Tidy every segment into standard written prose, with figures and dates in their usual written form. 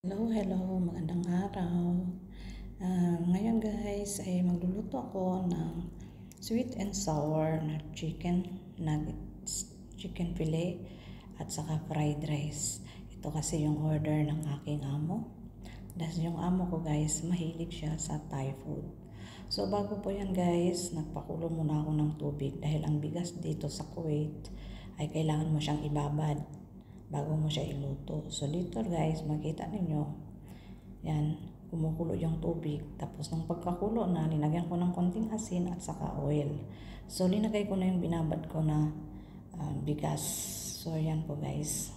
Hello, magandang araw. Ngayon guys ay magluluto ako ng sweet and sour na chicken nuggets, chicken fillet at saka fried rice. Ito kasi yung order ng aking amo. Dahil yung amo ko guys, mahilig siya sa Thai food. So bago po yan guys, nagpakulo muna ako ng tubig dahil ang bigas dito sa Kuwait ay kailangan mo siyang ibabad bago mo siya iluto. So dito guys, makita ninyo, yan, kumukulo yung tubig. Tapos nung pagkakulo na, linagyan ko ng konting asin at saka oil. So linagay ko na yung binabad ko na bigas. So yan po guys.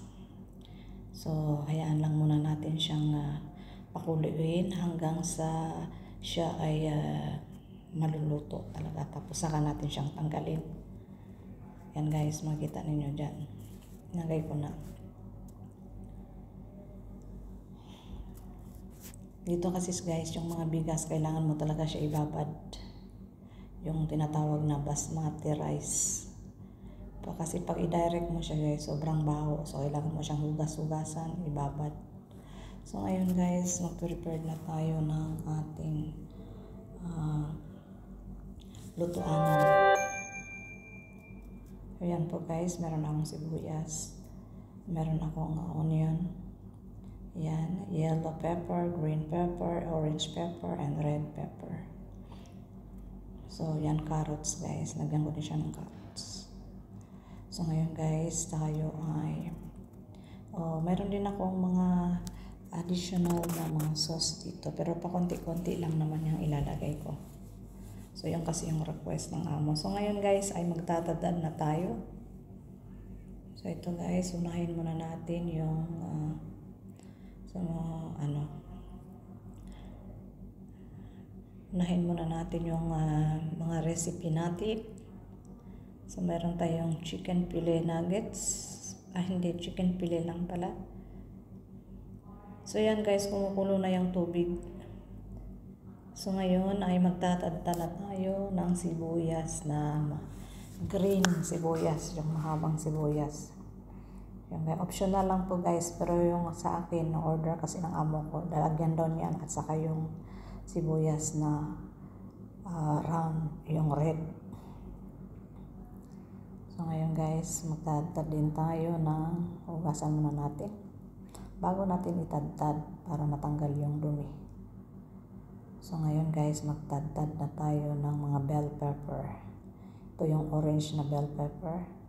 So hayaan lang muna natin siyang pakuluin hanggang sa siya ay maluluto talaga. Tapos saka natin siyang tanggalin. Yan guys, makita ninyo dyan. Nilagay ko na. Dito kasi guys, yung mga bigas, kailangan mo talaga siya ibabad. Yung tinatawag na basmati rice. Kasi pag i-direct mo siya guys, sobrang baho. So, kailangan mo siyang hugas-hugasan, ibabad. So, ngayon guys, mag-prepare na tayo ng ating lutuanan. Ayan po guys, meron akong sibuyas. Meron akong onion. Yan, yellow pepper, green pepper, orange pepper, and red pepper. So, yan, carrots guys. Lagyan ko din siya ng carrots. So, ngayon guys, tayo ay meron din akong mga additional na mga sauce dito. Pero pa konti-konti lang naman yung ilalagay ko. So, yan kasi yung request ng amo. So, ngayon guys, ay magtatadad na tayo. So, ito guys, unahin muna natin yung unahin muna natin yung mga recipe natin. So, meron tayong chicken fillet nuggets. Hindi, chicken fillet lang pala. So, yan guys, kumukulo na yung tubig. So, ngayon ay magtatadta na tayo ng sibuyas na green sibuyas, yung mahabang sibuyas. Yung optional lang po guys, pero yung sa akin, order kasi ng amo ko, dalagyan doon yan at saka yung sibuyas na round, yung red. So ngayon guys, magtadtad din tayo ng hugasan muna natin bago natin itadtad para matanggal yung dumi. So ngayon guys, magtadtad na tayo ng mga bell pepper. Ito yung orange na bell pepper.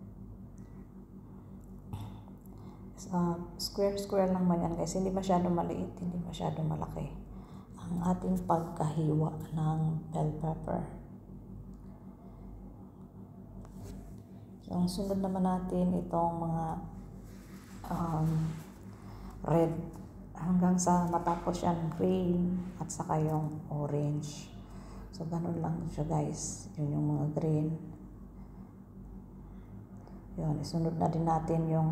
Square lang man yan guys, hindi masyado maliit, hindi masyado malaki ang ating pagkahiwa ng bell pepper. So ang sunod naman natin itong mga red hanggang sa matapos yan green at saka yung orange. So ganun lang siya guys, yun yung mga green. Yun, isunod na din natin yung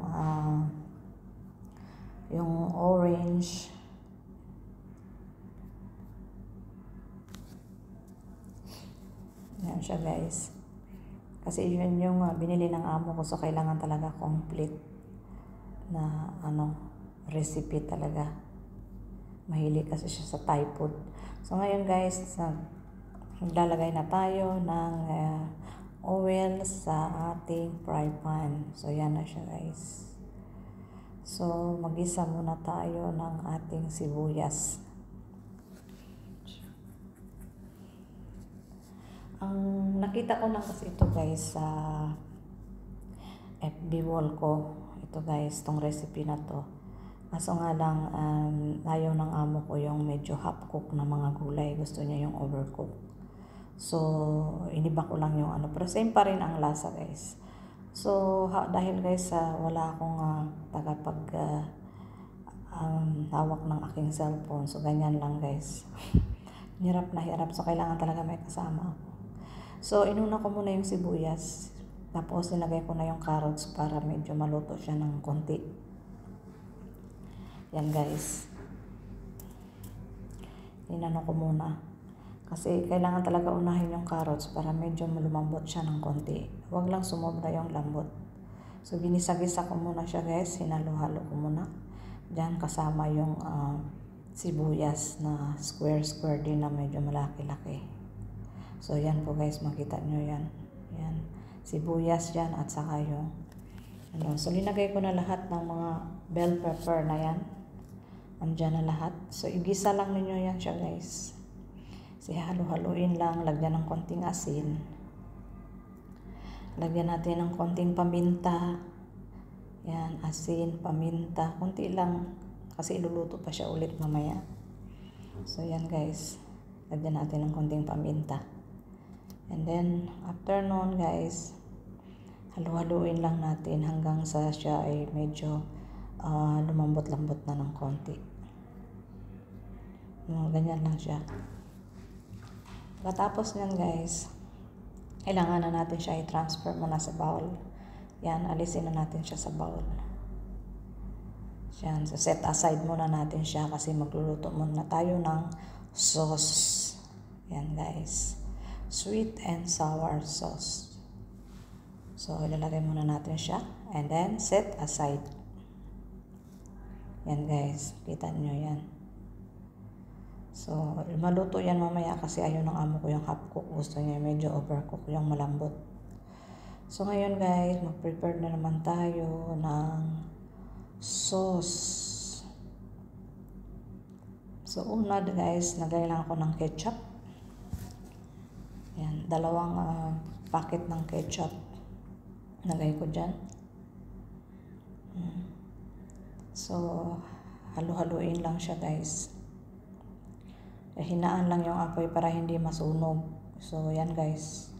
orange. Yan siya guys. Kasi yun yung binili ng amo ko. So kailangan talaga complete na recipe talaga. Mahilig kasi siya sa Thai food. So ngayon guys, maglalagay na tayo ng oil sa ating fry pan. So yan na siya guys. So, mag-isa muna tayo ng ating sibuyas. Ang nakita ko lang kasi ito guys sa FB wall ko. Ito guys, itong recipe na to. Kaso nga lang, ayaw ng amo ko yung medyo half-cook na mga gulay. Gusto niya yung overcook. So, iniba ko lang yung pero same pa rin ang lasa guys. So, dahil guys, wala akong hawak ng aking cellphone. So, ganyan lang guys. Hirap na hirap. So, kailangan talaga may kasama ako. So, inuna ko muna yung sibuyas. Tapos, nilagay ko na yung carrots para medyo maluto siya ng konti. Yan guys. Inano ko muna. Kasi kailangan talaga unahin yung carrots para medyo lumambot siya ng konti. Huwag lang sumobra yung lambot. So, ginisa-gisa ko muna siya guys. Hinalo-halo ko muna. Diyan kasama yung sibuyas na square din na medyo malaki-laki. So yan po guys, makita nyo yan. Yan, sibuyas yan at saka yung so linagay ko na lahat ng mga bell pepper na yan. Andyan na lahat. So igisa lang ninyo yan siya guys. So halo-haluin lang, lagyan ng konting asin. Lagyan natin ng konting paminta. Yan, asin, paminta, konti lang kasi iluluto pa siya ulit mamaya. So yan guys, lagyan natin ng konting paminta. And then after noon guys, halu-haluin lang natin hanggang sa siya ay medyo lumambot-lambot na ng konti. Ganyan lang siya. Pagkatapos niyan guys, kailangan na natin siya i-transfer muna sa bowl. Yan, alisin na natin siya sa bowl. Yan, so set aside muna natin siya kasi magluluto muna tayo ng sauce. Yan guys, sweet and sour sauce. So, ilalagay muna natin siya and then set aside. Yan guys, kita nyo yan. So, maluto yan mamaya kasi ayaw ng amo ko yung half cook. Gusto niya medyo overcook, yung malambot. So, ngayon guys, mag-prepare na naman tayo ng sauce. So, una guys, nagay lang ako ng ketchup. Yan, 2 packet ng ketchup. Nagay ko dyan. So, halu-haluin lang siya guys. Hinaan lang yung apoy para hindi masunog. So, yan guys.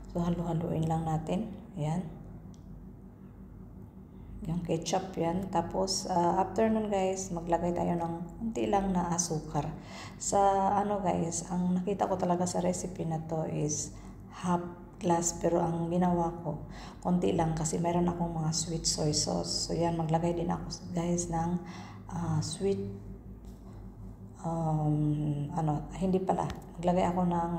So, halu-haluin lang natin. Yan. Yung ketchup yan. Tapos, after nun guys, maglagay tayo ng unti lang na asukar. Sa guys, ang nakita ko talaga sa recipe na to is half glass, pero ang ginawa ko konti lang kasi mayroon akong mga sweet soy sauce. So yan, maglagay din ako guys ng sweet hindi pala, maglagay ako ng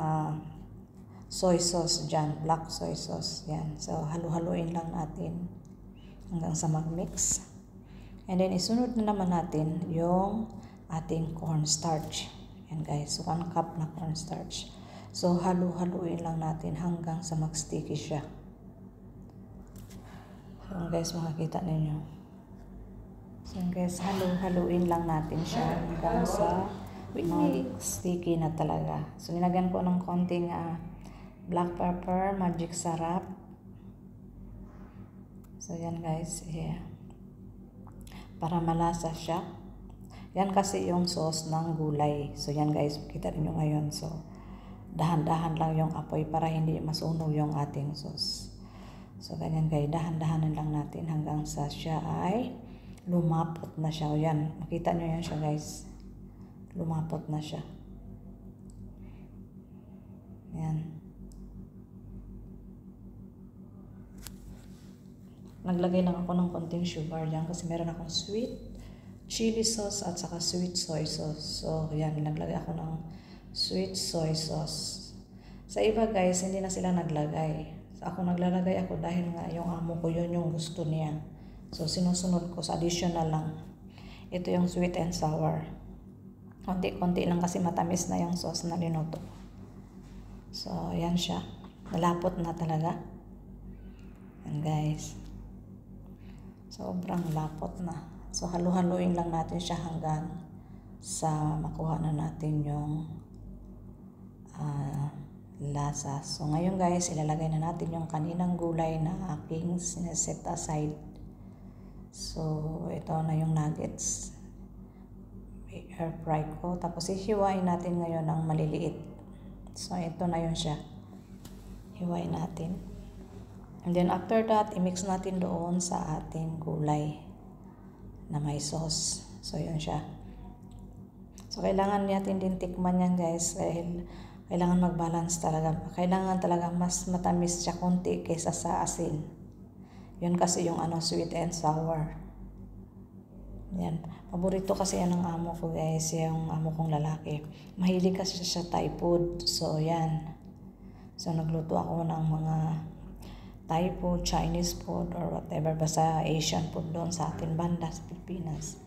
soy sauce dyan, black soy sauce. Yan, so halu-haluin lang natin hanggang sa mag-mix. And then isunod na naman natin yung ating cornstarch. Yan guys, 1 cup na cornstarch. So, halu-haluin lang natin hanggang sa mag-sticky siya. So, guys, makikita ninyo. So, guys, halu-haluin lang natin siya hanggang sa mag-sticky na talaga. So, nilagyan ko ng konting black pepper, magic sarap. So, yan guys. Yeah. Para malasa siya. Yan kasi yung sauce ng gulay. So, yan guys, makita ninyo ngayon. So, dahan-dahan lang yung apoy para hindi masunog yung ating sauce. So, ganyan guys, dahan-dahanan lang natin hanggang sa siya ay lumapot na siya. O yan, makita nyo yan siya guys. Lumapot na siya. Yan. Naglagay lang ako ng konting sugar dyan kasi meron akong sweet chili sauce at saka sweet soy sauce. So, yan, naglagay ako ng sweet soy sauce. Sa iba guys, hindi na sila naglagay. Ako naglalagay ako dahil nga yung amo ko yun yung gusto niya. So sinusunod ko sa additional lang. Ito yung sweet and sour. Konti-konti lang kasi matamis na yung sauce na linuto. So yan siya. Nalapot na talaga. Yan guys. Sobrang lapot na. So halu-haluin lang natin siya hanggang sa makuha na natin yung lasa. So ngayon guys, ilalagay na natin yung kaninang gulay na aking sineset aside. So ito na yung nuggets. Air fry ko. Tapos ihiwain natin ngayon ng maliliit. So ito na yun siya. Hiwain natin. And then after that, i-mix natin doon sa ating gulay na may sauce. So yun siya. So kailangan natin din tikman yan guys dahil kailangan mag-balance talaga. Kailangan talaga mas matamis siya konti kaysa sa asin. Yun kasi yung sweet and sour. Yan. Paborito kasi yan ng amo ko guys. Yung amo kong lalaki. Mahilig kasi siya Thai food. So yan. So nagluto ako ng mga Thai food, Chinese food, or whatever, basta Asian food doon sa atin banda sa Pilipinas.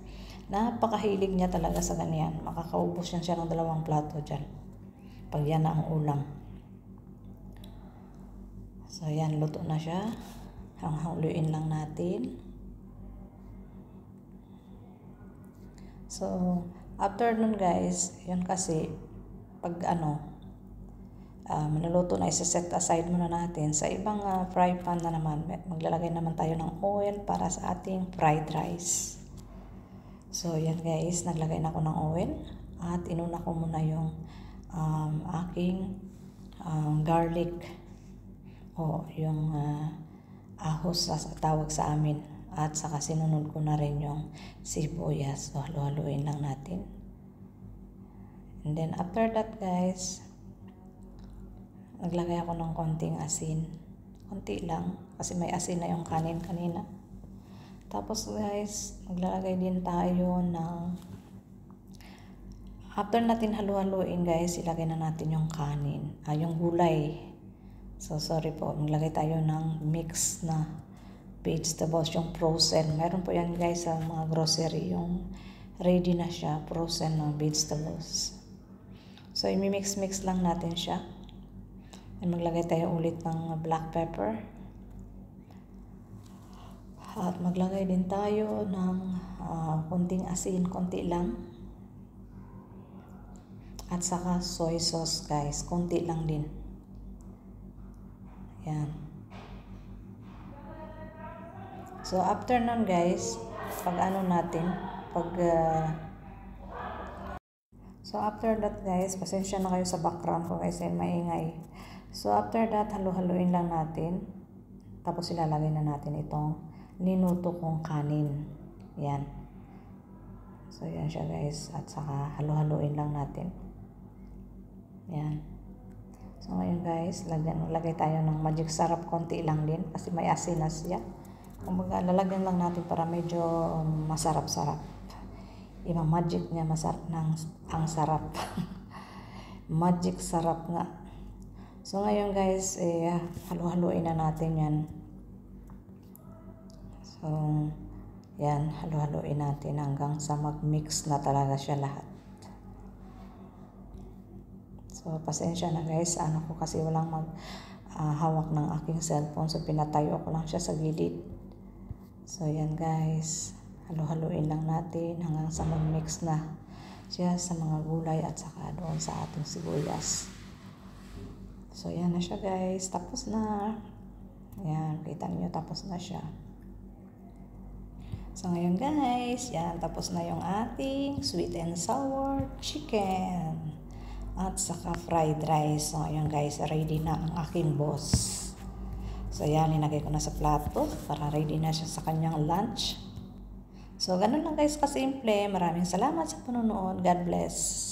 Napakahilig niya talaga sa ganyan. Makakaubos yan siya ng 2 plato dyan. Pag yan na ang ulam. So yan, luto na siya. Hanghuluin lang natin. So, after nun guys, yun kasi, pag maluluto na, isa-set aside muna natin. Sa ibang fry pan na naman, maglalagay naman tayo ng oil para sa ating fried rice. So, yan guys, naglagay na ako ng oil at inuna ko muna yung aking garlic o yung ahos sa tawag sa amin. At saka sinunod ko na rin yung sibuyas. So, halu-haluin lang natin. And then, after that guys, naglagay ako ng konting asin. Konti lang. Kasi may asin na yung kanin kanina. Tapos guys, maglalagay din tayo ng... After natin halu-haluin guys, ilagay na natin yung kanin. Yung gulay. So sorry po, maglagay tayo ng mix na vegetables, yung frozen. Meron po yan guys sa mga grocery. Yung ready na siya, frozen na vegetables. So imimix-mix lang natin siya. And maglagay tayo ulit ng black pepper. At maglagay din tayo ng konting asin, konti lang. At saka soy sauce guys, konti lang din. Yan. So after nun guys, pag so after that guys, pasensya na kayo sa background ko kasi maingay. So after that, halu-haluin lang natin. Tapos ilalagay na natin itong ninuto kong kanin. Yan. So yan siya guys. At saka halu-haluin lang natin. Yan. So ngayon guys, lagay tayo ng magic sarap. Konti lang din kasi may asin na siya. Kumbaga lalagyan lang natin para medyo masarap-sarap. Ibang magic niya masarap ang sarap. Magic sarap nga. So ngayon guys, halu-haluin na natin yan. So, yan, halu-haluin natin hanggang sa mag-mix na talaga siya lahat. So, pasensya na guys, ko kasi walang hawak ng aking cellphone. So, pinatayo ko lang siya sa gilid. So, yan guys, halu-haluin lang natin hanggang sa mag-mix na siya sa mga gulay at saka doon sa ating sibuyas. So, yan na siya guys. Tapos na. Yan, kita niyo tapos na siya. So, ngayon guys, yan, tapos na yung ating sweet and sour chicken. At saka fried rice. So, ngayon guys, ready na ang aking boss. So, yan, linagay ko na sa plato para ready na siya sa kanyang lunch. So, ganun lang guys kasimple. Maraming salamat sa panonood. God bless.